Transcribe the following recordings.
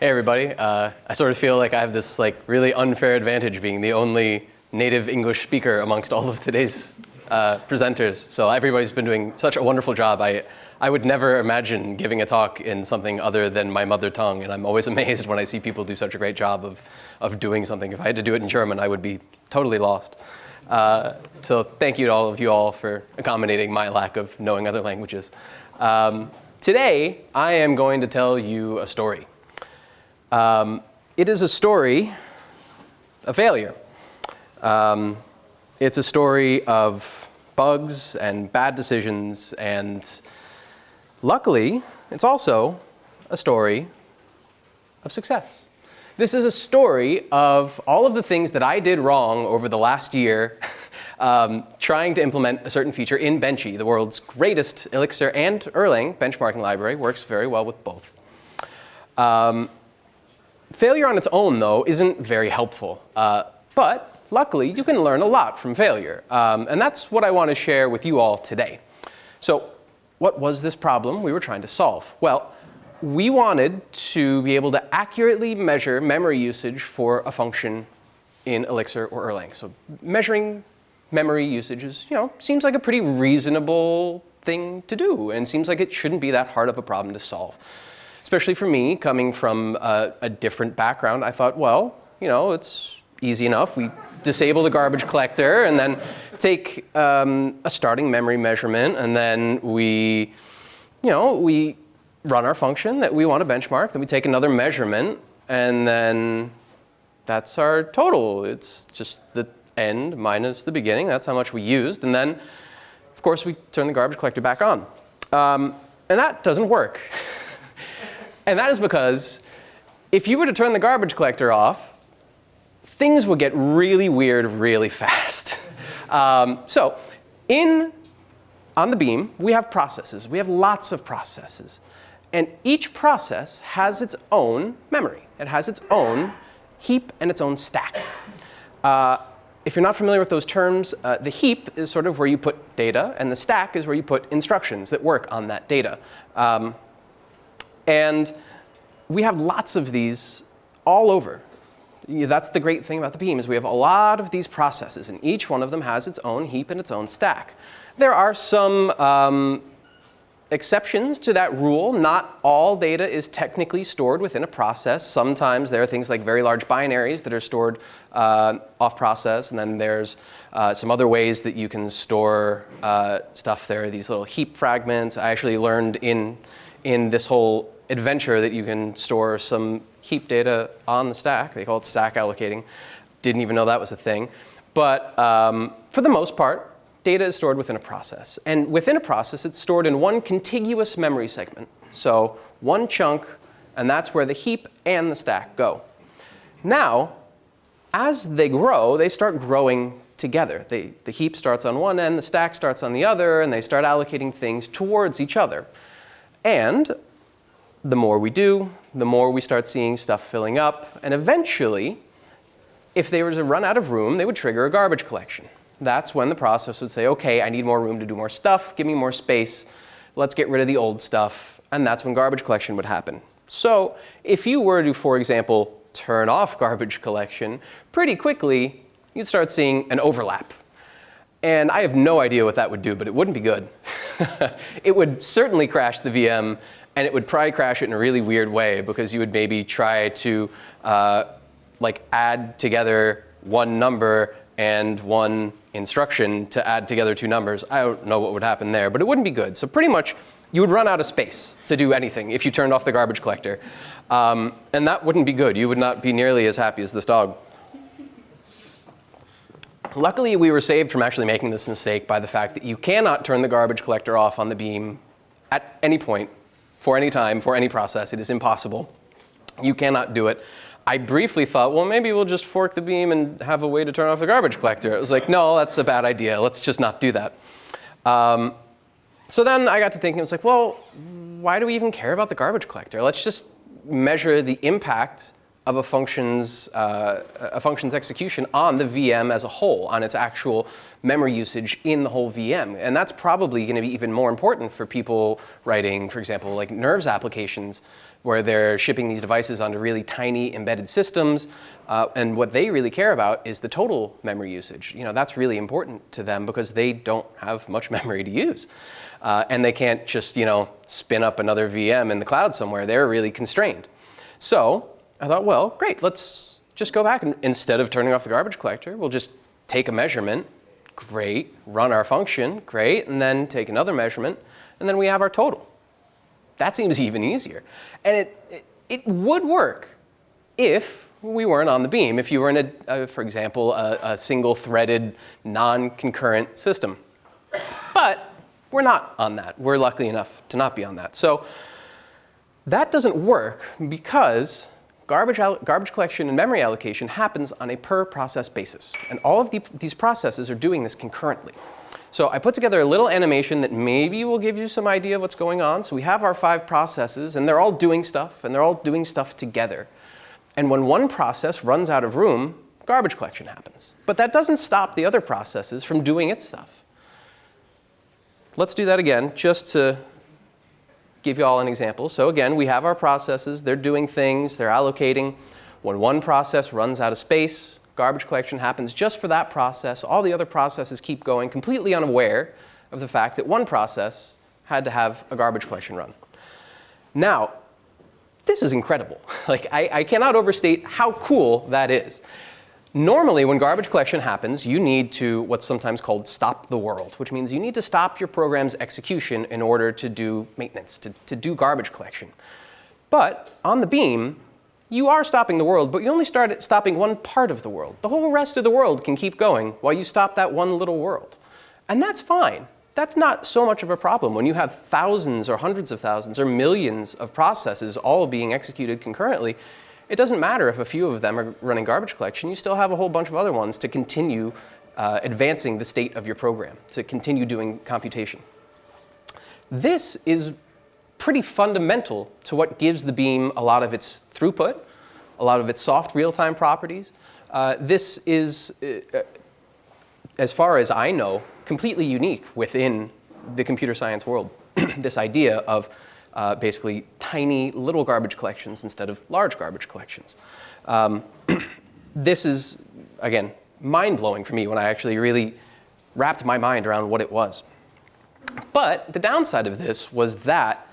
Hey everybody, I sort of feel like I have this really unfair advantage being the only native English speaker amongst all of today's presenters. So everybody's been doing such a wonderful job. I would never imagine giving a talk in something other than my mother tongue, and I'm always amazed when I see people do such a great job of doing something. If I had to do it in German, I would be totally lost. So thank you to all of you all for accommodating my lack of knowing other languages. Today, I am going to tell you a story. It is a story of failure. It's a story of bugs and bad decisions, and luckily, it's also a story of success. This is a story of all of the things that I did wrong over the last year trying to implement a certain feature in Benchee, the world's greatest Elixir and Erlang benchmarking library. Works very well with both. Failure on its own, though, isn't very helpful. But luckily, you can learn a lot from failure. And that's what I want to share with you all today. So what was this problem we were trying to solve? Well, we wanted to be able to accurately measure memory usage for a function in Elixir or Erlang. So measuring memory usage is, seems like a pretty reasonable thing to do, and seems like it shouldn't be that hard of a problem to solve. Especially for me, coming from a different background, I thought, well, it's easy enough. We disable the garbage collector and then take a starting memory measurement, and then we run our function that we want to benchmark, then we take another measurement, and then that's our total. It's just the end minus the beginning. That's how much we used. And then, of course, we turn the garbage collector back on. And that doesn't work. And that is because if you were to turn the garbage collector off, things would get really weird really fast. So on the BEAM, we have processes. We have lots of processes. And each process has its own memory. It has its own heap and its own stack. If you're not familiar with those terms, the heap is sort of where you put data, and the stack is where you put instructions that work on that data. And we have lots of these all over. That's the great thing about the BEAM, is we have a lot of these processes, and each one of them has its own heap and its own stack. There are some exceptions to that rule. Not all data is technically stored within a process. Sometimes there are things like very large binaries that are stored off process, and then there's some other ways that you can store stuff. There are these little heap fragments. I actually learned in this whole adventure that you can store some heap data on the stack. They call it stack allocating. Didn't even know that was a thing. But for the most part, data is stored within a process. And within a process, it's stored in one contiguous memory segment. So one chunk, and that's where the heap and the stack go. Now, as they grow, they start growing together. The heap starts on one end, the stack starts on the other, and they start allocating things towards each other. And the more we do, the more we start seeing stuff filling up. And eventually, if they were to run out of room, they would trigger a garbage collection. That's when the process would say, OK, I need more room to do more stuff. Give me more space. Let's get rid of the old stuff. And that's when garbage collection would happen. So if you were to, for example, turn off garbage collection, pretty quickly, you'd start seeing an overlap. And I have no idea what that would do, but it wouldn't be good. It would certainly crash the VM, and it would probably crash it in a really weird way, because you would maybe try to add together one number and one instruction to add together two numbers. I don't know what would happen there, but it wouldn't be good. So pretty much, you would run out of space to do anything if you turned off the garbage collector. And that wouldn't be good. You would not be nearly as happy as this dog. Luckily, we were saved from actually making this mistake by the fact that you cannot turn the garbage collector off on the BEAM at any point, for any time, for any process. It is impossible. You cannot do it. I briefly thought, well, maybe we'll just fork the BEAM and have a way to turn off the garbage collector. It was like, no, that's a bad idea. Let's just not do that. So then I got to thinking, it was like, well, why do we even care about the garbage collector? Let's just measure the impact of a function's execution on the VM as a whole, on its actual memory usage in the whole VM. And that's probably going to be even more important for people writing, for example, like nerves applications, where they're shipping these devices onto really tiny embedded systems. And what they really care about is the total memory usage. That's really important to them because they don't have much memory to use. And they can't just, spin up another VM in the cloud somewhere. They're really constrained. So I thought, well, great, let's just go back and instead of turning off the garbage collector, we'll just take a measurement, great, run our function, great, and then take another measurement, and then we have our total. That seems even easier. And it would work if we weren't on the beam, if you were in, for example, a single-threaded, non-concurrent system. But we're not on that. We're lucky enough to not be on that. So that doesn't work because garbage collection and memory allocation happens on a per-process basis. And all of these processes are doing this concurrently. So I put together a little animation that maybe will give you some idea of what's going on. So we have our 5 processes, and they're all doing stuff, and they're all doing stuff together. And when one process runs out of room, garbage collection happens. But that doesn't stop the other processes from doing its stuff. Let's do that again, just to give you all an example. So again, we have our processes. They're doing things. They're allocating. When one process runs out of space, garbage collection happens just for that process. All the other processes keep going, completely unaware of the fact that one process had to have a garbage collection run. Now, this is incredible. I cannot overstate how cool that is. Normally, when garbage collection happens, you need to what's sometimes called stop the world, which means you need to stop your program's execution in order to do maintenance, to do garbage collection. But on the beam, you are stopping the world, but you only start stopping one part of the world. The whole rest of the world can keep going while you stop that one little world. And that's fine. That's not so much of a problem. When you have thousands or hundreds of thousands or millions of processes all being executed concurrently, it doesn't matter if a few of them are running garbage collection. You still have a whole bunch of other ones to continue advancing the state of your program, to continue doing computation. This is pretty fundamental to what gives the beam a lot of its throughput, a lot of its soft real-time properties. This is, as far as I know, completely unique within the computer science world. This idea of basically tiny little garbage collections instead of large garbage collections. This is, again, mind-blowing for me when I actually really wrapped my mind around what it was. But the downside of this was that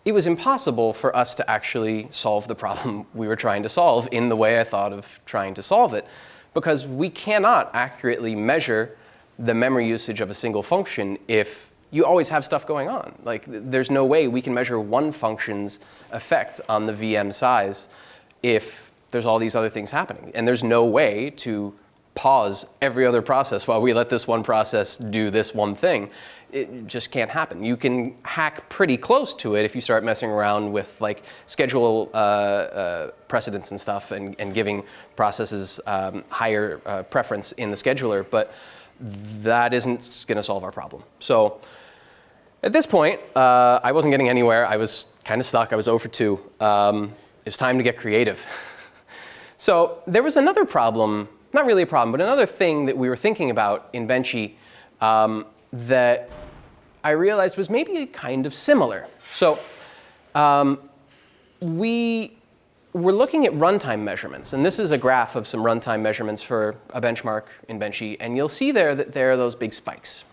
it was impossible for us to actually solve the problem we were trying to solve in the way I thought of trying to solve it, because we cannot accurately measure the memory usage of a single function if you always have stuff going on. There's no way we can measure one function's effect on the VM size if there's all these other things happening. And there's no way to pause every other process while we let this one process do this one thing. It just can't happen. You can hack pretty close to it if you start messing around with schedule precedence and stuff and giving processes higher preference in the scheduler, but that isn't going to solve our problem. So at this point, I wasn't getting anywhere. I was kind of stuck. I was 0 for 2. It was time to get creative. So there was another problem, not really a problem, but another thing that we were thinking about in Benchee that I realized was maybe kind of similar. So we were looking at runtime measurements. And this is a graph of some runtime measurements for a benchmark in Benchee. And you'll see there that there are those big spikes.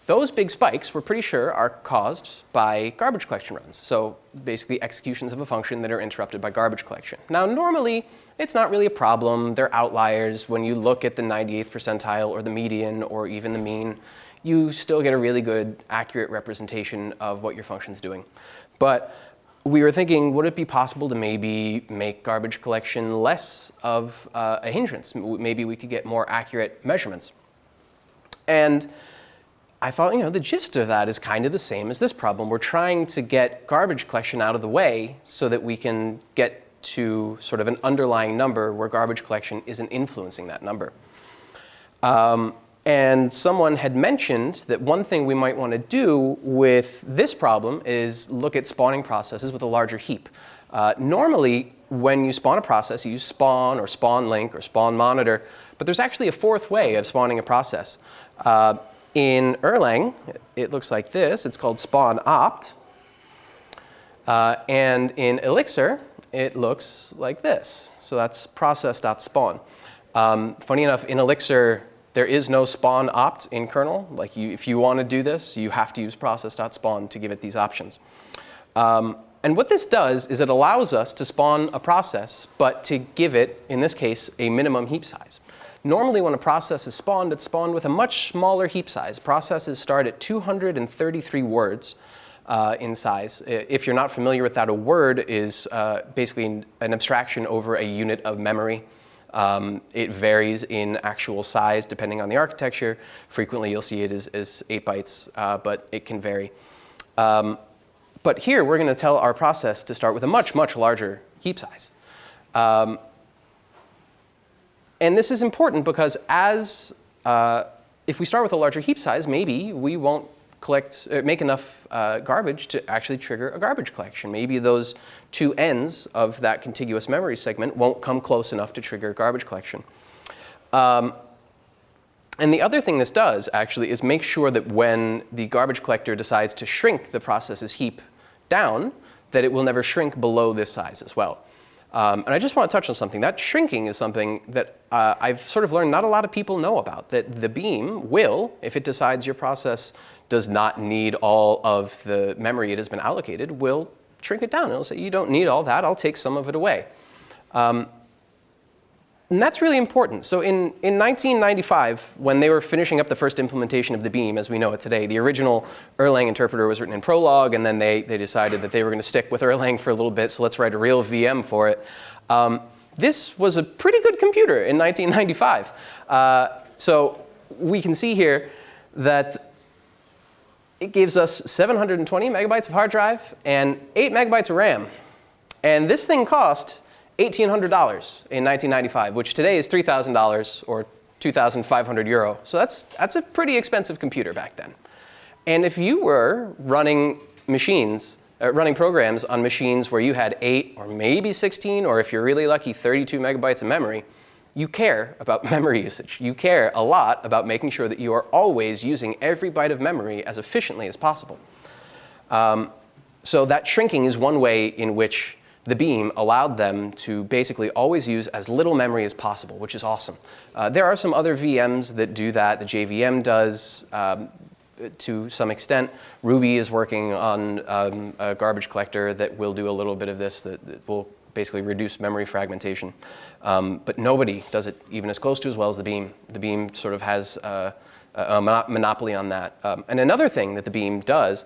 Those big spikes, we're pretty sure, are caused by garbage collection runs. So basically executions of a function that are interrupted by garbage collection. Now, normally, it's not really a problem. They're outliers. When you look at the 98th percentile or the median or even the mean, you still get a really good, accurate representation of what your function's doing. But we were thinking, would it be possible to maybe make garbage collection less of a hindrance? Maybe we could get more accurate measurements. And I thought, the gist of that is kind of the same as this problem. We're trying to get garbage collection out of the way so that we can get to sort of an underlying number where garbage collection isn't influencing that number. And someone had mentioned that one thing we might want to do with this problem is look at spawning processes with a larger heap. Normally, when you spawn a process, you use spawn or spawn link or spawn monitor, but there's actually a fourth way of spawning a process. In Erlang, it looks like this. It's called spawn opt. And in Elixir, it looks like this. So that's process.spawn. Funny enough, in Elixir, there is no spawn opt in kernel. Like if you want to do this, you have to use process.spawn to give it these options. And what this does is it allows us to spawn a process, but to give it, in this case, a minimum heap size. Normally, when a process is spawned, it's spawned with a much smaller heap size. Processes start at 233 words in size. If you're not familiar with that, a word is basically an abstraction over a unit of memory. It varies in actual size depending on the architecture. Frequently, you'll see it as 8 bytes, but it can vary. But here, we're going to tell our process to start with a much, much larger heap size. And this is important because if we start with a larger heap size, maybe we won't make enough garbage to actually trigger a garbage collection. Maybe those two ends of that contiguous memory segment won't come close enough to trigger a garbage collection. And the other thing this does, actually, is make sure that when the garbage collector decides to shrink the process's heap down, that it will never shrink below this size as well. And I just want to touch on something. That shrinking is something that I've sort of learned not a lot of people know about, that the BEAM will, if it decides your process does not need all of the memory it has been allocated, will shrink it down. It'll say, you don't need all that. I'll take some of it away. And that's really important. So in 1995, when they were finishing up the first implementation of the BEAM as we know it today, the original Erlang interpreter was written in Prolog, and then they decided that they were going to stick with Erlang for a little bit, so let's write a real VM for it. This was a pretty good computer in 1995. So we can see here that it gives us 720 megabytes of hard drive and 8 megabytes of RAM. And this thing cost $1,800 in 1995, which today is $3,000 or 2,500 euro. So that's a pretty expensive computer back then. And if you were running running programs on machines where you had 8 or maybe 16, or if you're really lucky, 32 megabytes of memory, you care about memory usage. You care a lot about making sure that you are always using every byte of memory as efficiently as possible. So that shrinking is one way in which the BEAM allowed them to basically always use as little memory as possible, which is awesome. There are some other VMs that do that. The JVM does to some extent. Ruby is working on a garbage collector that will do a little bit of this, that will basically reduce memory fragmentation. But nobody does it even as close to as well as the BEAM. The BEAM sort of has a monopoly on that. And another thing that the BEAM does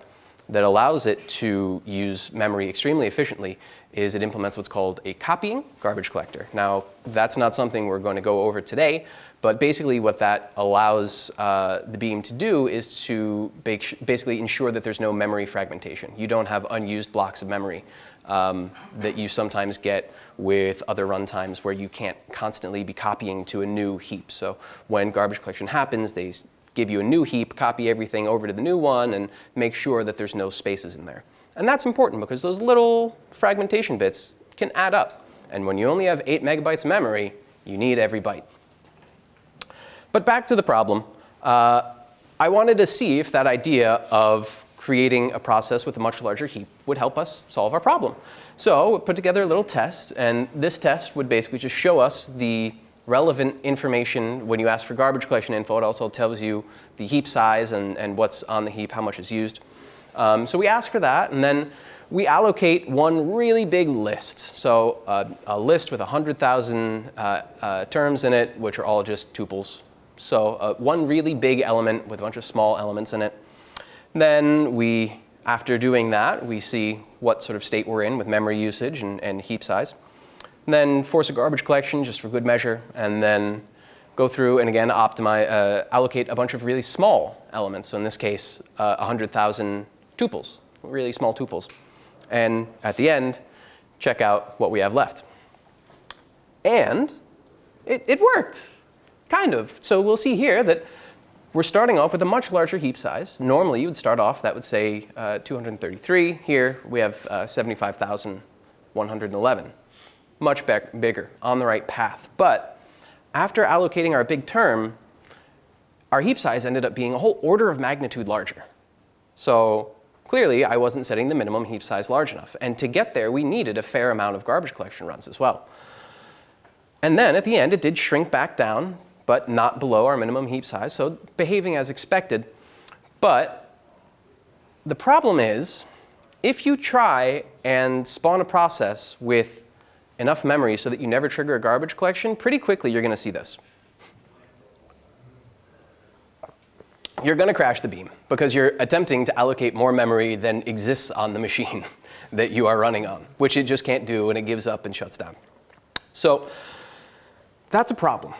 that allows it to use memory extremely efficiently is it implements what's called a copying garbage collector. Now, that's not something we're going to go over today, but basically what that allows the BEAM to do is to basically ensure that there's no memory fragmentation. You don't have unused blocks of memory that you sometimes get with other runtimes where you can't constantly be copying to a new heap. So when garbage collection happens, they give you a new heap, copy everything over to the new one, and make sure that there's no spaces in there. And that's important because those little fragmentation bits can add up. And when you only have 8 megabytes of memory, you need every byte. But back to the problem. I wanted to see if that idea of creating a process with a much larger heap would help us solve our problem. So we put together a little test, and this test would basically just show us the relevant information. When you ask for garbage collection info, it also tells you the heap size and what's on the heap, how much is used. So we ask for that, and then we allocate one really big list. So a list with 100,000 terms in it, which are all just tuples. So one really big element with a bunch of small elements in it. Then after doing that, we see what sort of state we're in with memory usage and heap size. And then force a garbage collection just for good measure, and then go through and again allocate a bunch of really small elements. So in this case, 100,000 tuples, really small tuples. And at the end, check out what we have left. And it worked, kind of. So we'll see here that we're starting off with a much larger heap size. Normally, you would start off, that would say 233. Here, we have 75,000 111. Much bigger, on the right path. But after allocating our big term, our heap size ended up being a whole order of magnitude larger. So clearly, I wasn't setting the minimum heap size large enough. And to get there, we needed a fair amount of garbage collection runs as well. And then at the end, it did shrink back down, but not below our minimum heap size, so behaving as expected. But the problem is, if you try and spawn a process with enough memory so that you never trigger a garbage collection, pretty quickly you're going to see this. You're going to crash the beam because you're attempting to allocate more memory than exists on the machine that you are running on, which it just can't do, and it gives up and shuts down. So that's a problem.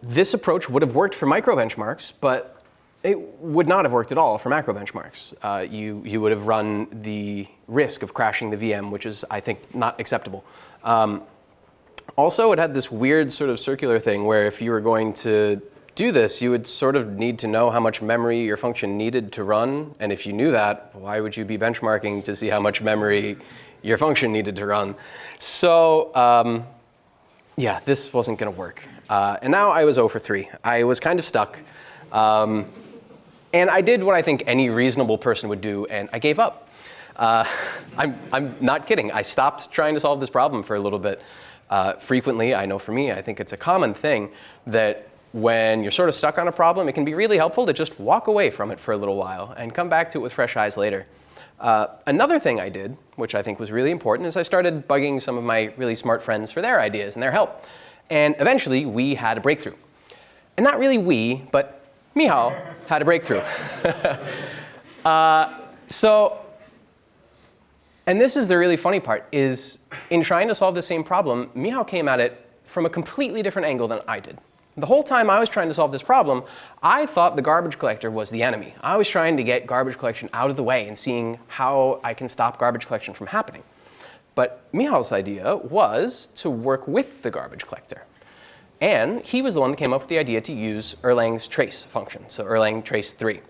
This approach would have worked for micro benchmarks, but it would not have worked at all for macro benchmarks. You would have run the risk of crashing the VM, which is, I think, not acceptable. Also, it had this weird sort of circular thing where if you were going to do this, you would sort of need to know how much memory your function needed to run. And if you knew that, why would you be benchmarking to see how much memory your function needed to run? So yeah, this wasn't going to work. And now I was 0 for 3. I was kind of stuck. And I did what I think any reasonable person would do, and I gave up. I'm not kidding. I stopped trying to solve this problem for a little bit. Frequently, I know for me, I think it's a common thing that when you're sort of stuck on a problem, it can be really helpful to just walk away from it for a little while and come back to it with fresh eyes later. Another thing I did, which I think was really important, is I started bugging some of my really smart friends for their ideas and their help. And eventually, we had a breakthrough. And not really we, but Michał had a breakthrough. And this is the really funny part, is in trying to solve the same problem, Michał came at it from a completely different angle than I did. The whole time I was trying to solve this problem, I thought the garbage collector was the enemy. I was trying to get garbage collection out of the way and seeing how I can stop garbage collection from happening. But Michał's idea was to work with the garbage collector. And he was the one that came up with the idea to use Erlang's trace function, so Erlang trace 3.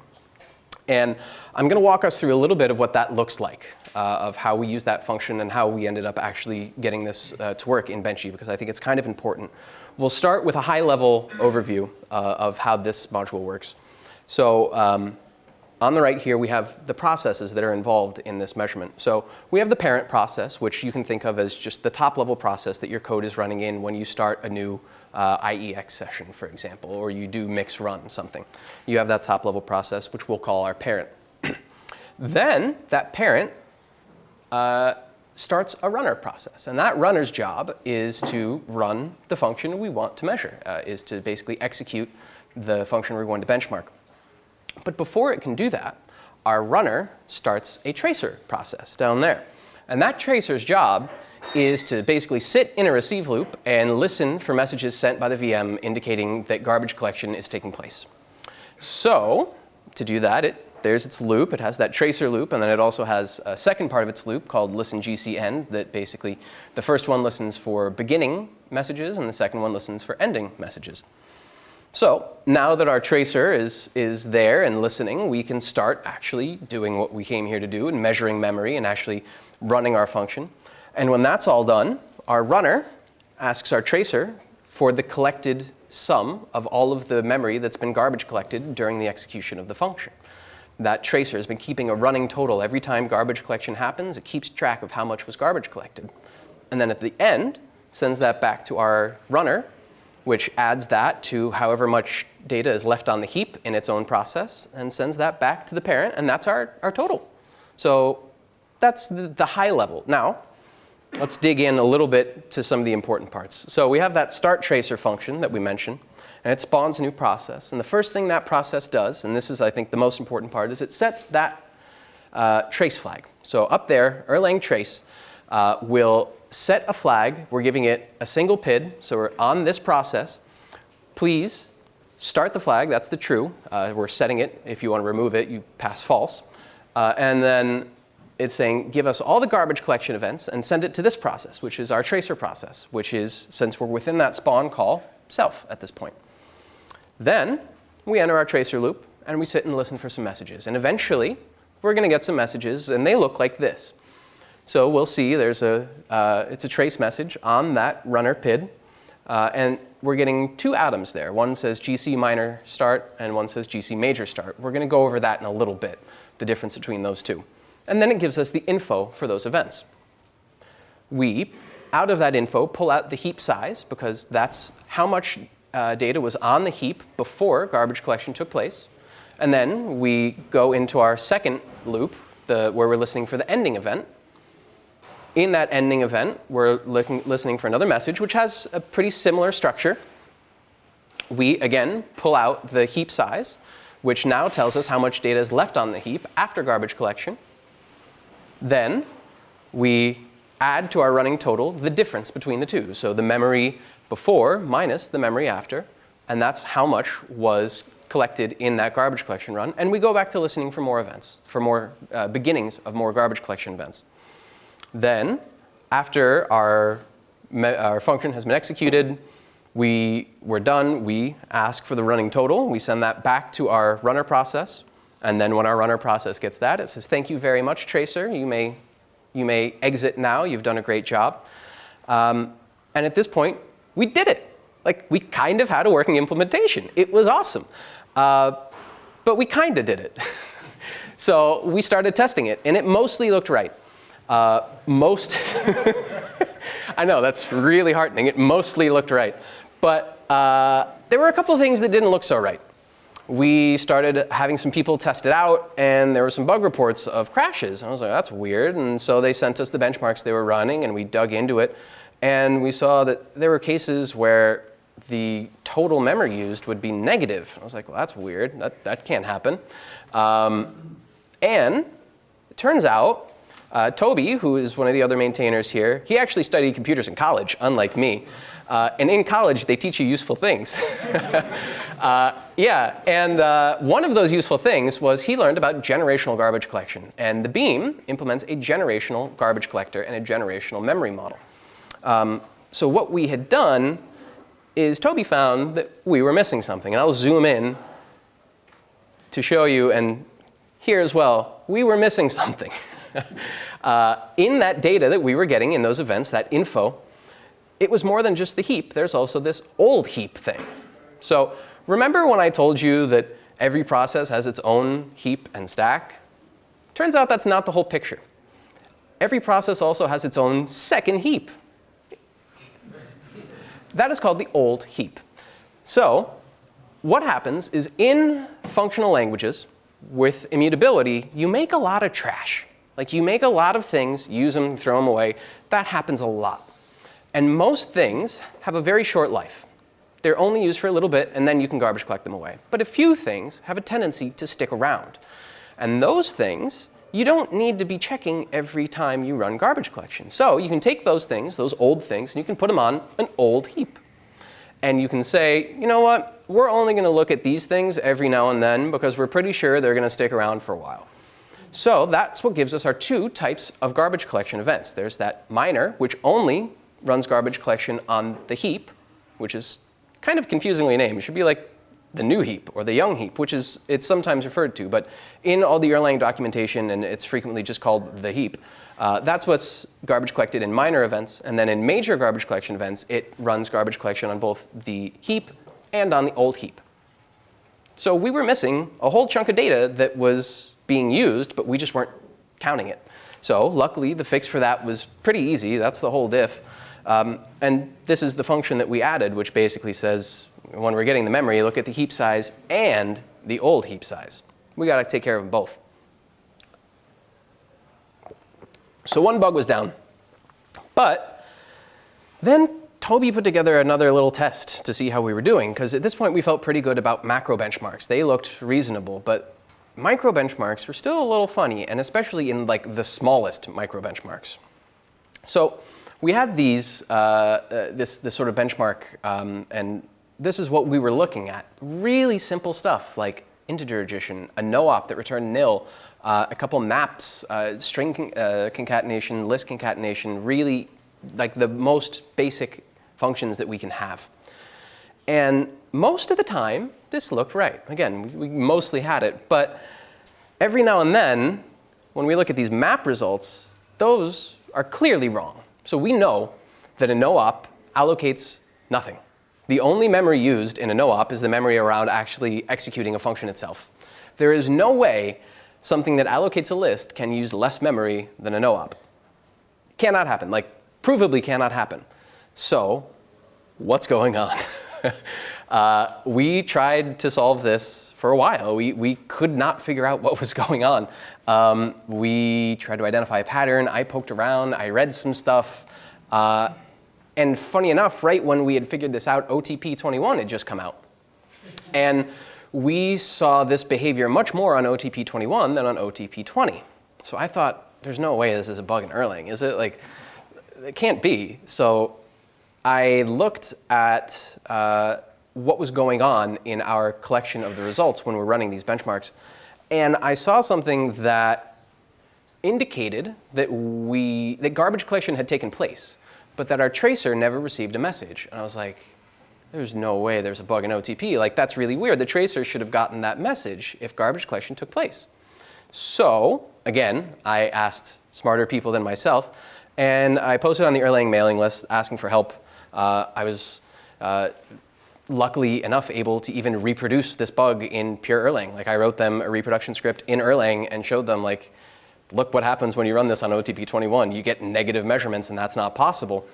And I'm going to walk us through a little bit of what that looks like, of how we use that function and how we ended up actually getting this to work in Benchee, because I think it's kind of important. We'll start with a high-level overview of how this module works. So on the right here, we have the processes that are involved in this measurement. So we have the parent process, which you can think of as just the top-level process that your code is running in when you start a new IEX session, for example, or you do mix run something. You have that top-level process, which we'll call our parent. Then that parent starts a runner process. And that runner's job is to run the function we want to measure, is to basically execute the function we're going to benchmark. But before it can do that, our runner starts a tracer process down there. And that tracer's job is to basically sit in a receive loop and listen for messages sent by the VM indicating that garbage collection is taking place. So to do that, there's its loop. It has that tracer loop, and then it also has a second part of its loop called listen GCN that basically the first one listens for beginning messages and the second one listens for ending messages. So now that our tracer is there and listening, we can start actually doing what we came here to do and measuring memory and actually running our function. And when that's all done, our runner asks our tracer for the collected sum of all of the memory that's been garbage collected during the execution of the function. That tracer has been keeping a running total. Every time garbage collection happens, it keeps track of how much was garbage collected. And then at the end, sends that back to our runner, which adds that to however much data is left on the heap in its own process, and sends that back to the parent, and that's our total. So that's the high level. Now, let's dig in a little bit to some of the important parts. So we have that start tracer function that we mentioned, and it spawns a new process. And the first thing that process does, and this is, I think, the most important part, is it sets that trace flag. So up there, Erlang trace will set a flag. We're giving it a single PID, so we're on this process. Please start the flag. That's the true. We're setting it. If you want to remove it, you pass false. And then it's saying, give us all the garbage collection events and send it to this process, which is our tracer process, which is, since we're within that spawn call, self at this point. Then we enter our tracer loop, and we sit and listen for some messages. And eventually, we're going to get some messages, and they look like this. So we'll see there's it's a trace message on that runner PID. And we're getting two atoms there. One says GC minor start, and one says GC major start. We're going to go over that in a little bit, the difference between those two. And then it gives us the info for those events. We, out of that info, pull out the heap size, because that's how much data was on the heap before garbage collection took place. And then we go into our second loop, where we're listening for the ending event. In that ending event, we're listening for another message, which has a pretty similar structure. We, again, pull out the heap size, which now tells us how much data is left on the heap after garbage collection. Then we add to our running total the difference between the two. So the memory before minus the memory after. And that's how much was collected in that garbage collection run. And we go back to listening for more events, for more beginnings of more garbage collection events. Then, after our function has been executed, we're done. We ask for the running total. We send that back to our runner process. And then when our runner process gets that, it says, thank you very much, tracer. You may exit now. You've done a great job. And at this point, we did it. Like, we kind of had a working implementation. It was awesome. But we kind of did it. So we started testing it, and it mostly looked right. I know, that's really heartening. It mostly looked right. But there were a couple of things that didn't look so right. We started having some people test it out, and there were some bug reports of crashes. I was like, that's weird. And so they sent us the benchmarks they were running, and we dug into it. And we saw that there were cases where the total memory used would be negative. I was like, well, that's weird. That can't happen. And it turns out, Toby, who is one of the other maintainers here, he actually studied computers in college, unlike me. And in college, they teach you useful things. One of those useful things was he learned about generational garbage collection. And the BEAM implements a generational garbage collector and a generational memory model. So what we had done is Toby found that we were missing something. And I'll zoom in to show you, and here as well, we were missing something. In that data that we were getting in those events, that info, it was more than just the heap. There's also this old heap thing. So remember when I told you that every process has its own heap and stack? Turns out that's not the whole picture. Every process also has its own second heap. That is called the old heap. So what happens is in functional languages with immutability, you make a lot of trash. Like, you make a lot of things, use them, throw them away. That happens a lot. And most things have a very short life. They're only used for a little bit, and then you can garbage collect them away. But a few things have a tendency to stick around. And those things, you don't need to be checking every time you run garbage collection. So you can take those things, those old things, and you can put them on an old heap. And you can say, you know what? We're only going to look at these things every now and then, because we're pretty sure they're going to stick around for a while. So that's what gives us our two types of garbage collection events. There's that minor, which only runs garbage collection on the heap, which is kind of confusingly named. It should be like the new heap or the young heap, which is it's sometimes referred to. But in all the Erlang documentation, and it's frequently just called the heap, that's what's garbage collected in minor events. And then in major garbage collection events, it runs garbage collection on both the heap and on the old heap. So we were missing a whole chunk of data that was being used, but we just weren't counting it. So luckily, the fix for that was pretty easy. That's the whole diff. And this is the function that we added, which basically says, when we're getting the memory, look at the heap size and the old heap size. We got to take care of them both. So one bug was down. But then Toby put together another little test to see how we were doing, because at this point, we felt pretty good about macro benchmarks. They looked reasonable, but micro benchmarks were still a little funny, and especially in like the smallest micro benchmarks. So we had these, this sort of benchmark, and this is what we were looking at. Really simple stuff like integer addition, a no-op that returned nil, a couple maps, string concatenation, list concatenation, really like the most basic functions that we can have. And most of the time, this looked right. Again, we mostly had it. But every now and then, when we look at these map results, those are clearly wrong. So we know that a no-op allocates nothing. The only memory used in a no-op is the memory around actually executing a function itself. There is no way something that allocates a list can use less memory than a no-op. Cannot happen, like provably cannot happen. So what's going on? We tried to solve this for a while. We could not figure out what was going on. We tried to identify a pattern. I poked around. I read some stuff. And funny enough, right when we had figured this out, OTP 21 had just come out. And we saw this behavior much more on OTP 21 than on OTP 20. So I thought, there's no way this is a bug in Erlang, is it? Like, it can't be. So I looked at what was going on in our collection of the results when we're running these benchmarks. And I saw something that indicated that garbage collection had taken place, but that our tracer never received a message. And I was like, there's no way there's a bug in OTP. Like, that's really weird. The tracer should have gotten that message if garbage collection took place. So again, I asked smarter people than myself, and I posted on the Erlang mailing list asking for help. I was luckily enough able to even reproduce this bug in pure Erlang. Like, I wrote them a reproduction script in Erlang and showed them, like, look what happens when you run this on OTP 21. You get negative measurements, and that's not possible.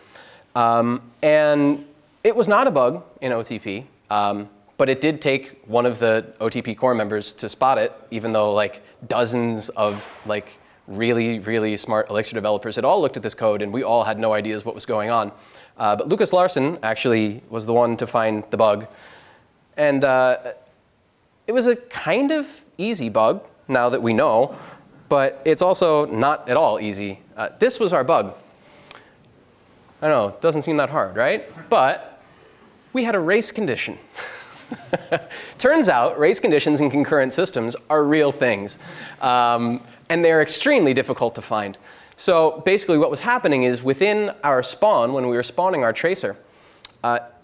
And it was not a bug in OTP, but it did take one of the OTP core members to spot it, even though like dozens of like really, really smart Elixir developers had all looked at this code, and we all had no ideas what was going on. But Lucas Larson actually was the one to find the bug. And it was a kind of easy bug, now that we know, but it's also not at all easy. This was our bug. I know, it doesn't seem that hard, right? But we had a race condition. Turns out race conditions in concurrent systems are real things. And they're extremely difficult to find. So basically what was happening is within our spawn, when we were spawning our tracer,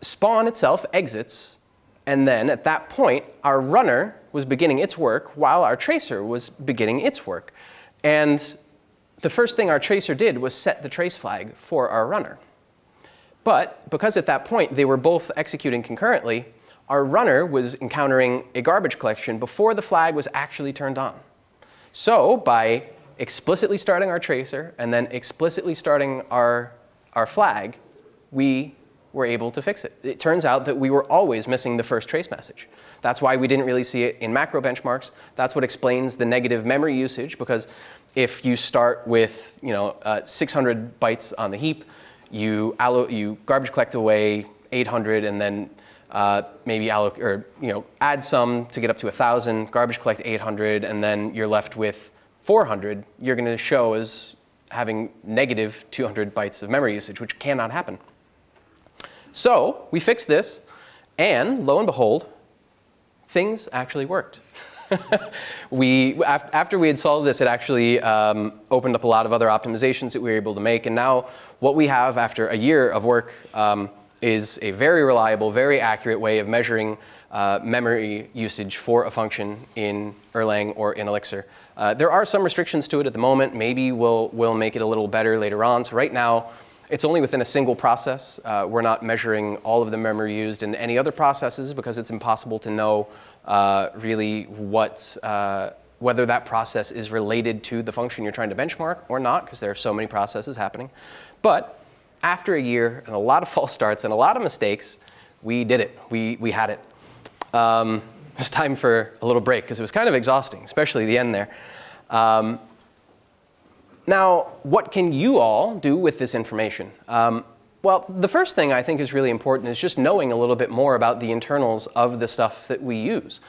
spawn itself exits, and then at that point, our runner was beginning its work while our tracer was beginning its work. And the first thing our tracer did was set the trace flag for our runner. But because at that point they were both executing concurrently, our runner was encountering a garbage collection before the flag was actually turned on. So by explicitly starting our tracer and then explicitly starting our flag, we were able to fix it. It turns out that we were always missing the first trace message. That's why we didn't really see it in macro benchmarks. That's what explains the negative memory usage, because if you start with 600 bytes on the heap, you garbage collect away 800 and then maybe add some to get up to 1,000, garbage collect 800, and then you're left with 400. You're going to show as having negative 200 bytes of memory usage, which cannot happen. So we fixed this, and lo and behold, things actually worked. After we had solved this, it actually opened up a lot of other optimizations that we were able to make. And now what we have after a year of work is a very reliable, very accurate way of measuring memory usage for a function in Erlang or in Elixir. There are some restrictions to it at the moment. Maybe we'll make it a little better later on. So right now, it's only within a single process. We're not measuring all of the memory used in any other processes because it's impossible to know really whether that process is related to the function you're trying to benchmark or not, because there are so many processes happening. But after a year and a lot of false starts and a lot of mistakes, we did it. We had it. It was time for a little break because it was kind of exhausting, especially the end there. Now, what can you all do with this information? Well, the first thing I think is really important is just knowing a little bit more about the internals of the stuff that we use.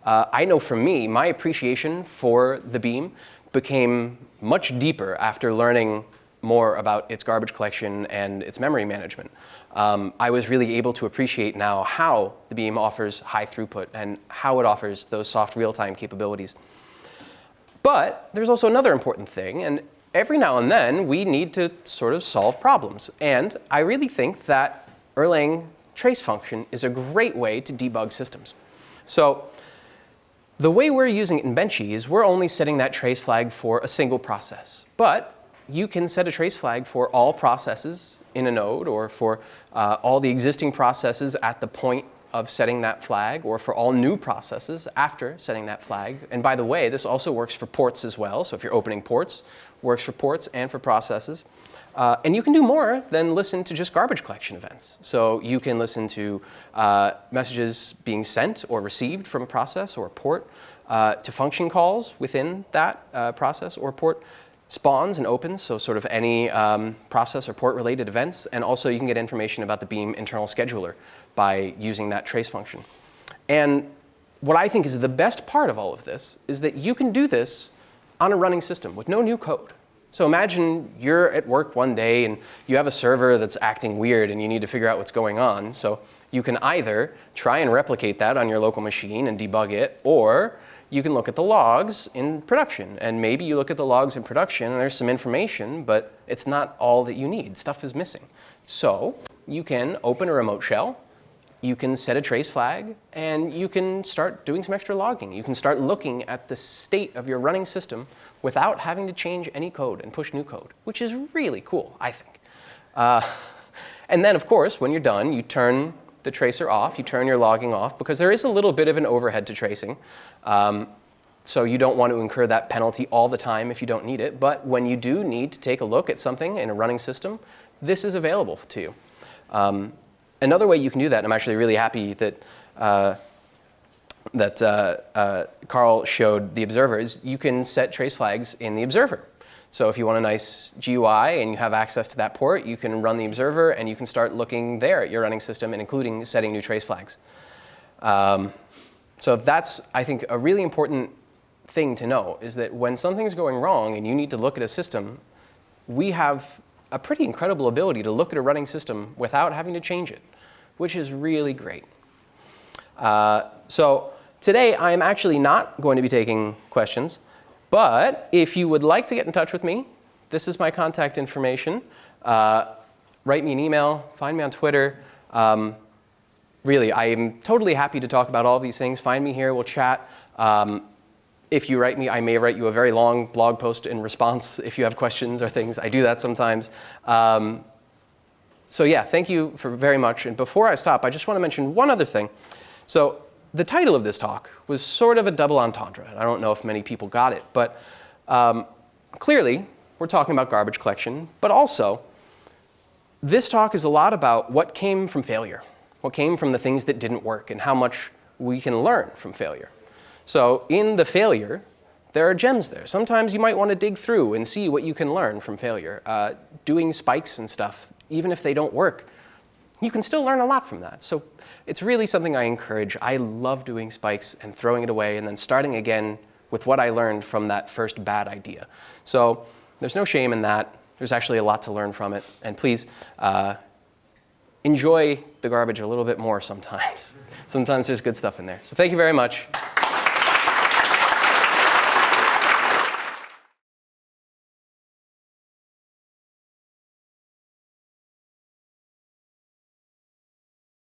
I know for me, my appreciation for the BEAM became much deeper after learning more about its garbage collection and its memory management. I was really able to appreciate now how the BEAM offers high throughput and how it offers those soft real-time capabilities. But there's also another important thing, and every now and then we need to sort of solve problems. And I really think that Erlang trace function is a great way to debug systems. So the way we're using it in Benchee is we're only setting that trace flag for a single process. But you can set a trace flag for all processes in a node, or for all the existing processes at the point of setting that flag, or for all new processes after setting that flag. And by the way, this also works for ports as well. So if you're opening ports, works for ports and for processes. And you can do more than listen to just garbage collection events. So you can listen to messages being sent or received from a process or a port, to function calls within that process or port, spawns and opens, so sort of any process or port related events. And also you can get information about the BEAM internal scheduler by using that trace function. And what I think is the best part of all of this is that you can do this on a running system with no new code. So imagine you're at work one day and you have a server that's acting weird and you need to figure out what's going on. So you can either try and replicate that on your local machine and debug it, or you can look at the logs in production. And maybe you look at the logs in production and there's some information, but it's not all that you need. Stuff is missing. So you can open a remote shell, you can set a trace flag, and you can start doing some extra logging. You can start looking at the state of your running system without having to change any code and push new code, which is really cool, I think. And then, of course, when you're done, you turn the tracer off, you turn your logging off, because there is a little bit of an overhead to tracing. So you don't want to incur that penalty all the time if you don't need it. But when you do need to take a look at something in a running system, this is available to you. Another way you can do that, and I'm actually really happy that Carl showed the observer, is you can set trace flags in the observer. So if you want a nice GUI and you have access to that port, you can run the observer and you can start looking there at your running system and including setting new trace flags. So that's, I think, a really important thing to know, is that when something's going wrong and you need to look at a system, we have a pretty incredible ability to look at a running system without having to change it, which is really great. So today, I'm actually not going to be taking questions. But if you would like to get in touch with me, this is my contact information. Write me an email, find me on Twitter. Really, I am totally happy to talk about all of these things. Find me here, we'll chat. If you write me, I may write you a very long blog post in response if you have questions or things. I do that sometimes. So yeah, thank you very much. And before I stop, I just want to mention one other thing. So the title of this talk was sort of a double entendre. I don't know if many people got it, but clearly we're talking about garbage collection, but also this talk is a lot about what came from failure, what came from the things that didn't work, and how much we can learn from failure. So in the failure, there are gems there. Sometimes you might want to dig through and see what you can learn from failure. Doing spikes and stuff, even if they don't work, you can still learn a lot from that. So it's really something I encourage. I love doing spikes and throwing it away and then starting again with what I learned from that first bad idea. So there's no shame in that. There's actually a lot to learn from it. And please enjoy the garbage a little bit more sometimes. Sometimes there's good stuff in there. So thank you very much.